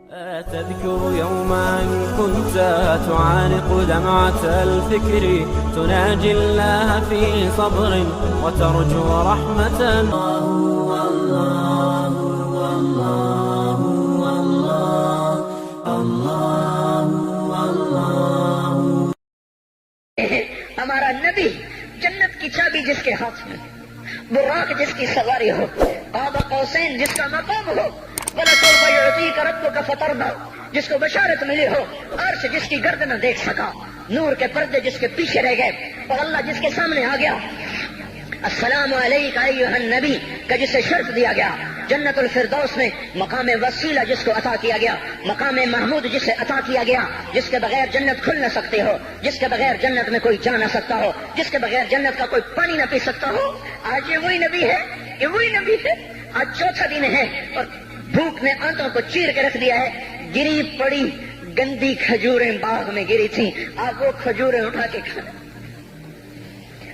تذكر يوما كنت تعانق دمعة الفكر تناجي الله في صبر وترجو رحمة. ہمارا نبی جنت کی چابی جس کے ہاتھ میں، براق جس کی سواری ہو، قاب قوسین جس کا مقام ہو، وَلَسَوْفَ يُعْطِيكَ رَبُّكَ فَتَرْضَىٰ جس کو بشارت ملی ہو، عرش جس کی گرد نہ دیکھ سکا، نور کے پردے جس کے پیچھے رہ گئے اور اللہ جس کے سامنے آ گیا، السلام علیک ایھا النبی کا جسے شرف دیا گیا، جنت الفردوس میں مقام وسیلہ جس کو عطا کیا گیا، مقام محمود جسے عطا کیا گیا، جس کے بغیر جنت کھل نہ سکتے ہو، جس کے بغیر جنت میں کوئی جا نہ سکتا ہو، جس کے بغیر جنت کا کوئی پانی نہ پی سکتا ہو، آج یہ وہی نبی ہے، یہ وہی نبی ہے۔ آج چوتھا دن ہے اور بھوک نے آنتوں کو چیر کے رکھ دیا ہے، گری پڑی گندی کھجوریں باغ میں گری تھیں، آپ وہ کھجوریں اٹھا کے کھا۔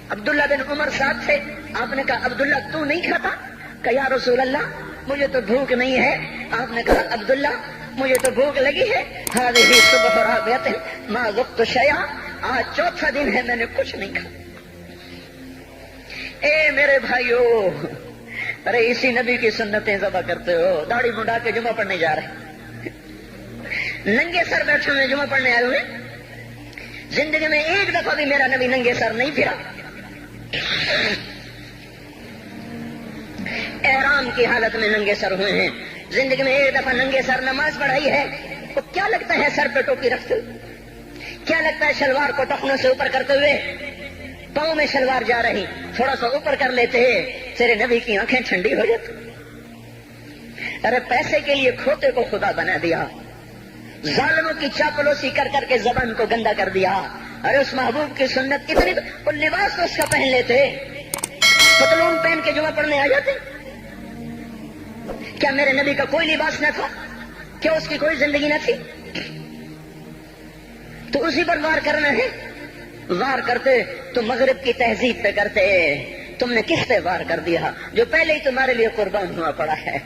عبداللہ بن عمر صاحب سے آپ نے کہا عبداللہ تو نہیں کھاتا؟ کہ یا رسول اللہ مجھے تو بھوک نہیں ہے۔ آپ نے کہا عبداللہ مجھے تو بھوک لگی ہے، هذه صبح رابعة ما ذقت شيئا، آج چوتھا دن ہے میں نے کچھ نہیں کھا۔ اے میرے بھائیو، ارے اسی نبی کی سنتیں ذبح کرتے ہو، داڑھی منڈا کے جمعہ پڑھنے جا رہے ہیں، ننگے سر بیٹھے ہوئے جمعہ پڑھنے آئے ہوئے، زندگی میں ایک دفعہ بھی میرا نبی ننگے سر نہیں پھرا، احرام کی حالت میں ننگے سر ہوئے ہیں، زندگی میں ایک دفعہ ننگے سر نماز پڑھائی ہے، تو کیا لگتا ہے سر پہ ٹوپی رکھتے ہوئے؟ کیا لگتا ہے شلوار کو ٹخنوں سے اوپر کرتے ہوئے؟ پاؤں میں شلوار جا رہی، تھوڑا سا اوپر کر لیتے تیرے نبی کی آنکھیں ٹھنڈی ہو جاتی۔ ارے پیسے کے لیے کھوتے کو خدا بنا دیا، ظالموں کی چاپلوسی کر کر کے زبان کو گندا کر دیا۔ ارے اس محبوب کی سنت اتنی، وہ لباس تو اس کا پہن لیتے، پتلون پہن کے جمعہ پڑھنے آ جاتے۔ کیا میرے نبی کا کوئی لباس نہ تھا؟ کیا اس کی کوئی زندگی نہ تھی؟ تو اسی پر وار کرنا ہے؟ وار کرتے تو مغرب کی تہذیب پہ کرتے، تم نے کس پہ وار کر دیا جو پہلے ہی تمہارے لیے قربان ہوا پڑا ہے؟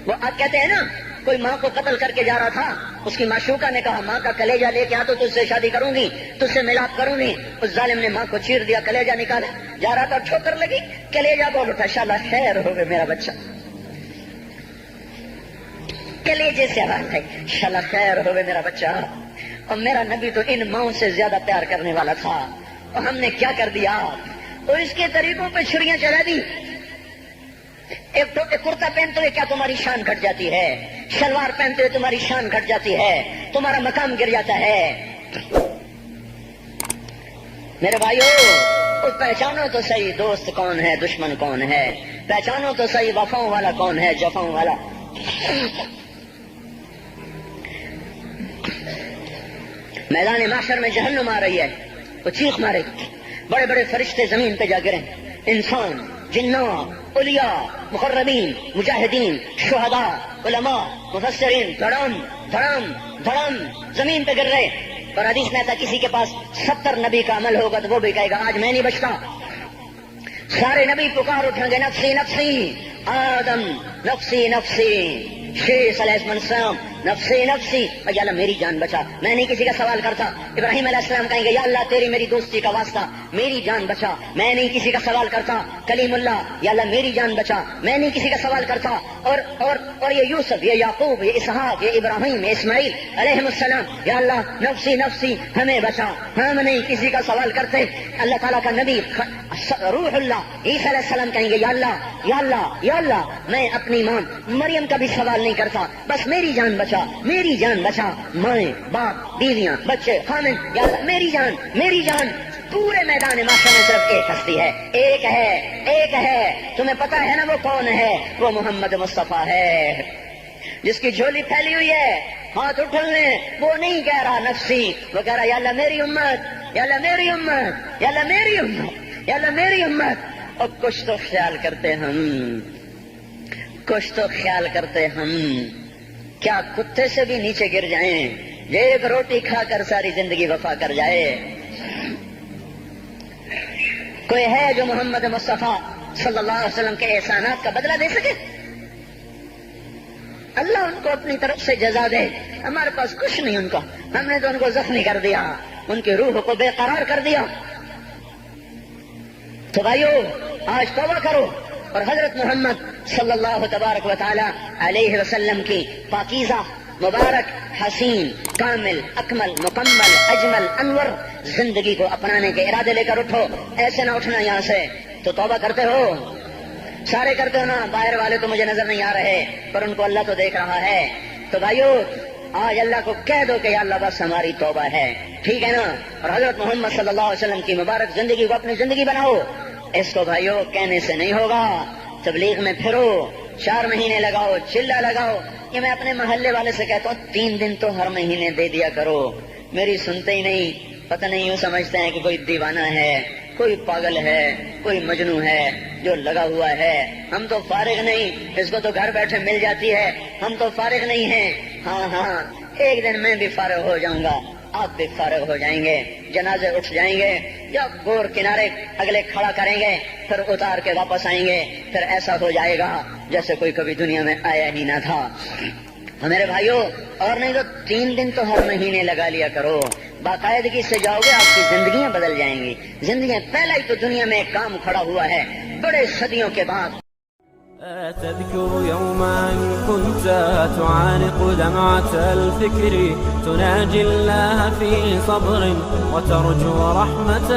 وہ آپ کہتے ہیں نا، کوئی ماں کو قتل کر کے جا رہا تھا، اس کی معشوقہ نے کہا ماں کا کلیجہ لے کے آ تو تجھ سے شادی کروں گی، تجھ سے ملاپ کروں گی، اس ظالم نے ماں کو چیر دیا، کلیجہ نکالا، جا رہا تھا ٹھوکر لگی، کلیجہ بول اٹھا، شالا خیر ہو گئے میرا بچہ، کلیجے سے آواز ہے، شالا خیر ہو گئے میرا بچہ۔ اور میرا نبی تو ان ماؤں سے زیادہ پیار کرنے والا تھا، اور ہم نے کیا کر دیا؟ اور اس کے طریقوں پہ چھریاں چلا دی۔ ایک کرتا پہنتے ہوئے کیا تمہاری شان گھٹ جاتی ہے؟ شلوار پہنتے ہوئے تمہاری شان گھٹ جاتی ہے، تمہارا مقام گر جاتا ہے۔ میرے بھائیو، پہچانو تو صحیح دوست کون ہے، دشمن کون ہے، پہچانو تو صحیح وفاؤں والا کون ہے، جفاؤں والا۔ میدان محشر میں جہنم آ رہی ہے، وہ چیخ مارے، بڑے بڑے فرشتے زمین پہ جا گرے، انسان، جنات، اولیاء، مقربین، مجاہدین، شہداء، علماء، مفسرین، دھڑم دھڑم دھڑم زمین پہ گر رہے۔ اور حدیث میں آتا کسی کے پاس 70 نبی کا عمل ہوگا تو وہ بھی کہے گا آج میں نہیں بچتا۔ سارے نبی پکار اٹھیں گے، نفسی نفسی، آدم نفسی نفسی، شیخ علیہ السلام نفسی نفسی، یا اللہ میری جان بچا، میں نہیں کسی کا سوال کرتا۔ ابراہیم علیہ السلام کہیں گے یا اللہ تیری میری دوستی کا واسطہ میری جان بچا، میں نہیں کسی کا سوال کرتا۔ کلیم اللہ، یا اللہ میری جان بچا، میں نہیں کسی کا سوال کرتا۔ اور یہ یوسف، یہ یعقوب، یہ اسحاق، یہ ابراہیم، یہ اسماعیل علیہ السلام، یا اللہ نفسی نفسی ہمیں بچا، ہم نہیں کسی کا سوال کرتے۔ اللہ تعالیٰ کا نبی روح اللہ عیسیٰ علیہ السلام کہیں گے یا اللہ یا اللہ یا اللہ میں اپنی ماں مریم کا بھی سوال نہیں کرتا، بس میری جان بچا، میری جان بچا، مائیں باپ بیویاں بچے خامن، یا اللہ میری جان میری جان۔ پورے میدان محشر میں صرف ایک ہستی ہے، ایک ہے، تمہیں پتا ہے نا وہ کون ہے؟ وہ محمد مصطفیٰ ہے، جس کی جھولی پھیلی ہوئی ہے، ہاتھ اٹھلنے، وہ نہیں کہہ رہا نفسی، وہ کہہ رہا یا اللہ میری امت، یا اللہ میری امت، یا اللہ میری امت، یا اللہ میری امت۔ اور کچھ تو خیال کرتے ہم، کچھ تو خیال کرتے ہم، کیا کتے سے بھی نیچے گر جائیں، ایک روٹی کھا کر ساری زندگی وفا کر جائے؟ کوئی ہے جو محمد مصطفیٰ صلی اللہ علیہ وسلم کے احسانات کا بدلہ دے سکے؟ اللہ ان کو اپنی طرف سے جزا دے. ہمارے پاس کچھ نہیں ان کا, ہم نے تو ان کو زخمی کر دیا, ان کی روح کو بے قرار کر دیا. تو بھائیو آج توبہ کرو اور حضرت محمد صلی اللہ تبارک و تعالی علیہ وسلم کی پاکیزہ مبارک حسین کامل اکمل مکمل اجمل انور زندگی کو اپنانے کے ارادے لے کر اٹھو. ایسے نہ اٹھنا یہاں سے. تو توبہ کرتے ہو, سارے کرتے ہو نا, باہر والے تو مجھے نظر نہیں آ رہے پر ان کو اللہ تو دیکھ رہا ہے. تو بھائیو آج اللہ کو کہہ دو کہ یا اللہ بس ہماری توبہ ہے, ٹھیک ہے نا, اور حضرت محمد صلی اللہ علیہ وسلم کی مبارک زندگی کو اپنی زندگی بناؤ. اس کو بھائیو کہنے سے نہیں ہوگا. تبلیغ میں پھرو, 4 مہینے لگاؤ, چلا لگاؤ. یہ میں اپنے محلے والے سے کہتا ہوں 3 دن تو ہر مہینے دے دیا کرو. میری سنتے ہی نہیں, پتہ نہیں یوں سمجھتے ہیں کہ کوئی دیوانہ ہے, کوئی پاگل ہے, کوئی مجنوں ہے جو لگا ہوا ہے. ہم تو فارغ نہیں, اس کو تو گھر بیٹھے مل جاتی ہے, ہم تو فارغ نہیں ہیں. ہاں ایک دن میں بھی فارغ ہو جاؤں گا, آپ بھی فارغ ہو جائیں گے. جنازے اٹھ جائیں گے, یا گور کنارے اگلے کھڑا کریں گے, پھر اتار کے واپس آئیں گے. پھر ایسا ہو جائے گا جیسے کوئی کبھی دنیا میں آیا ہی نہ تھا. میرے بھائیوں, اور نہیں تو 3 دن تو ہر مہینے لگا لیا کرو. باقاعدگی سے جاؤ گے, آپ کی زندگیاں بدل جائیں گی. زندگیاں پہلا ہی تو دنیا میں ایک کام کھڑا ہوا ہے بڑے صدیوں کے بعد. تذكر يوما كنت تعانق دمعة الفكر تناجي الله في صبر وترجو رحمة.